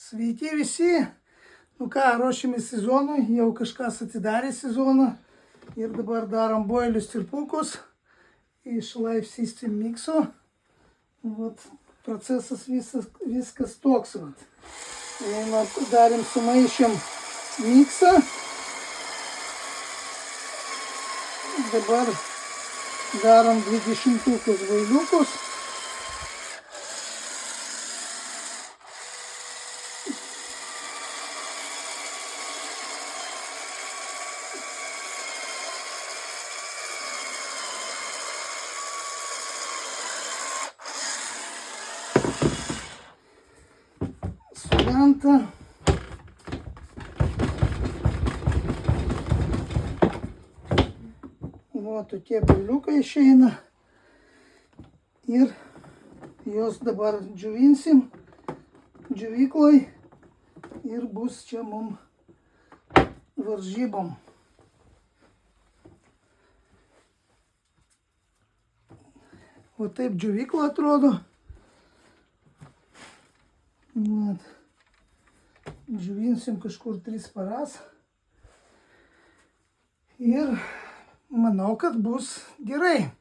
Sveiki visi. Nu ką, ruošiamės sezonui, jau kažkas atidarė sezoną. Ir dabar darom boilius tirpukus iš Life System mikso. Vat, procesas viskas toks. Vat. Darėm, sumaišėm miksą. Dabar darom 20 boiliukus. Sulenta. O tokie boiliukai išeina. Ir juos dabar džiovinsim džiovykloj ir bus čia mum varžybom. O taip džiovykla atrodo. Vat. Džiovinsim kažkur 3 paras. Ir manau, kad bus gerai.